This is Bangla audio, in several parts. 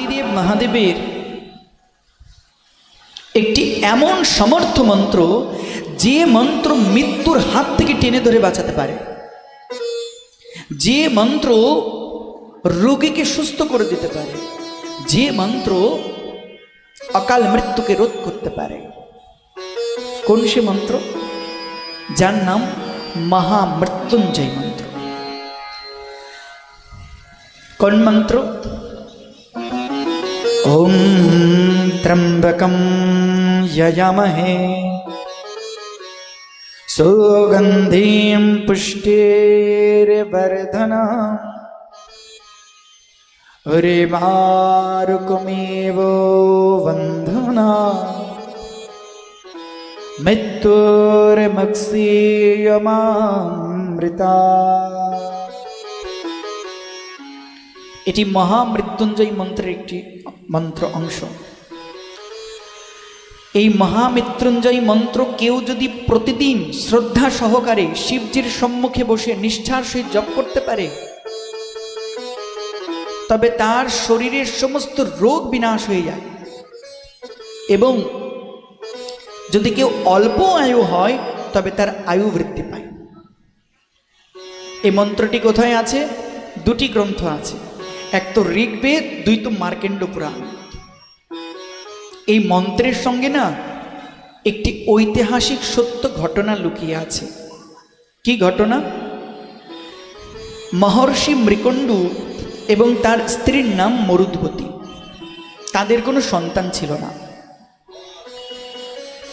দেবাদিদেব মহাদেবের একটি এমন সমর্থ মন্ত্র, যে মন্ত্র মৃত্যুর হাত থেকে টেনে ধরে বাঁচাতে পারে, যে মন্ত্র রোগীকে সুস্থ করে দিতে পারে, যে মন্ত্র অকাল মৃত্যুকে রোধ করতে পারে। কোন সে মন্ত্র? যার নাম মহামৃত্যুঞ্জয় মন্ত্র। কোন মন্ত্র? ওম ত্র্যম্বকম যজামহে সুগন্ধিম পুষ্টির্বর্ধনম উর্বারুকমেব বন্ধনাৎ মৃত্যুর্মুক্ষীয়মামৃতাৎ। এটি মহামৃত্যুঞ্জয় মন্ত্রের একটি মন্ত্র অংশ। এই মহামৃত্যুঞ্জয় মন্ত্র কেউ যদি প্রতিদিন শ্রদ্ধা সহকারে শিবজির সম্মুখে বসে নিষ্ঠার সহিত জপ করতে পারে, তবে তার শরীরের সমস্ত রোগ বিনাশ হয়ে যায়। এবং যদি কেউ অল্প আয়ু হয়, তবে তার আয়ু বৃদ্ধি পায়। এই মন্ত্রটি কোথায় আছে? দুটি গ্রন্থ আছে, এক তো ঋগ্বেদ, দুই তো মার্কেন্ড পুরাণ। এই মন্ত্রের সঙ্গে না একটি ঐতিহাসিক সত্য ঘটনা লুকিয়ে আছে। কি ঘটনা? মহর্ষি মৃকণ্ডু এবং তার স্ত্রীর নাম মরুদ্বতী, তাদের কোনো সন্তান ছিল না।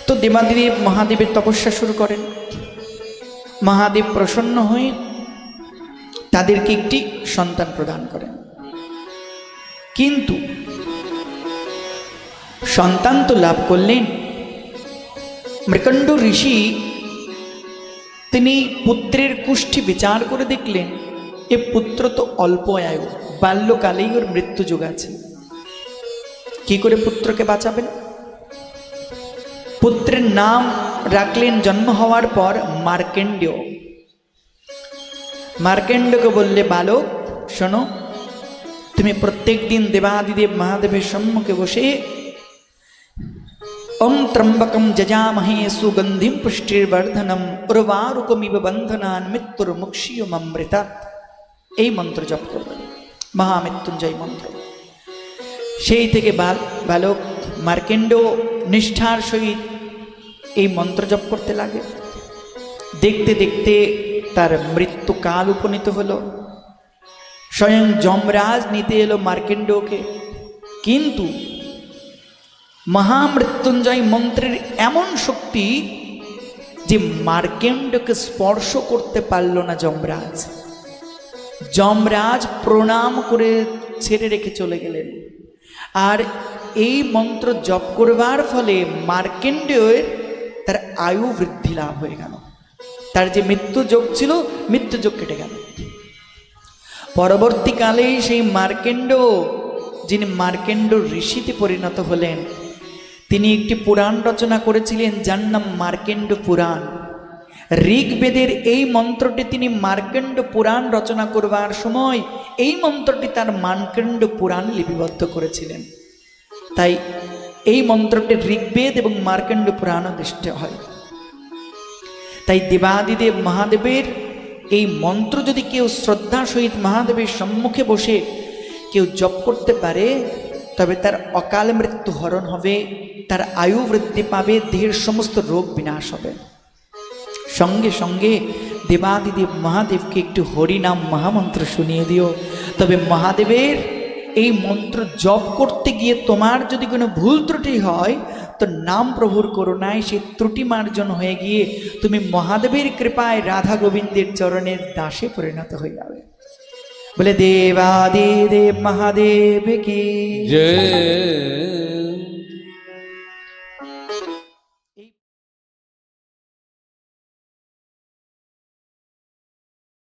তো দেবাদিদেব মহাদেবের তপস্যা শুরু করেন। মহাদেব প্রসন্ন হয়ে তাদেরকে একটি সন্তান প্রদান করেন। কিন্তু সন্তান তো লাভ করলেন, মৃকণ্ড ঋষি তিনি পুত্রের কুষ্ঠি বিচার করে দেখলেন এ পুত্র তো অল্প আয়ু, বাল্যকালেই ওর মৃত্যু যোগ আছে। কি করে পুত্রকে বাঁচাবেন? পুত্রের নাম রাখলেন জন্ম হওয়ার পর মার্কেন্ডেয়। মার্কেন্ডকে বললে, বালক শোনো, তুমি প্রত্যেক দিন দেবাদিদেব মহাদেবের সম্মুখে বসে ওম ত্র্যম্বকম যজামহে সুগন্ধিম পুষ্টির্বর্ধনম উর্বারুকমিব বন্ধনান মৃত্যুর্মুক্ষীয়মামৃতাৎ, এই মন্ত্র জপ করবেন, মহামৃত্যুঞ্জয় মন্ত্র। সেই থেকে বালক মার্কেন্ড নিষ্ঠার সহিত এই মন্ত্র জপ করতে লাগে। দেখতে দেখতে তার মৃত্যুকাল উপনীত হলো। স্বয়ং যমরাজ নিতে এলো মার্কেন্ডকে। কিন্তু মহামৃত্যুঞ্জয় মন্ত্রের এমন শক্তি যে মার্কেন্ডকে স্পর্শ করতে পারল না যমরাজ। যমরাজ প্রণাম করে ছেড়ে রেখে চলে গেলেন। আর এই মন্ত্র জপ করবার ফলে মার্কেন্ডেয়ের তার আয়ু বৃদ্ধি লাভ হয়ে গেল। তার যে মৃত্যু যোগ ছিল, মৃত্যু যোগ কেটে গেল। পরবর্তীকালে সেই মার্কেন্ড, যিনি মার্কেন্ড ঋষিতে পরিণত হলেন, তিনি একটি পুরাণ রচনা করেছিলেন যার নাম মার্কেন্ড পুরাণ। ঋগ্বেদের এই মন্ত্রটি তিনি মার্কেন্ড পুরাণ রচনা করবার সময় এই মন্ত্রটি তার মার্কেন্ড পুরাণ লিপিবদ্ধ করেছিলেন। তাই এই মন্ত্রটি ঋগ্বেদ এবং মার্কেন্ড পুরাণ দৃষ্ট হয়। তাই দেবাদিদেব মহাদেবের এই মন্ত্র যদি কেউ শ্রদ্ধা সহিত মহাদেবের সম্মুখে বসে কেউ জপ করতে পারে, তবে তার অকাল মৃত্যু হরণ হবে, তার আয়ু বৃদ্ধি পাবে, দেহের সমস্ত রোগ বিনাশ হবে। সঙ্গে সঙ্গে দেবাদিদেব মহাদেবকে একটু হরিনাম মহামন্ত্র শুনিয়ে দিও। তবে মহাদেবের এই মন্ত্র জপ করতে গিয়ে তোমার যদি কোনো ভুল ত্রুটি হয়, তো নাম প্রভুর করুণায় সেই ত্রুটি মার্জন হয়ে গিয়ে তুমি মহাদেবের কৃপায় রাধা গোবিন্দের চরণের দাসে পরিণত হয়ে যাবে। বলে দেবাদিদেব মহাদেব কি জয়।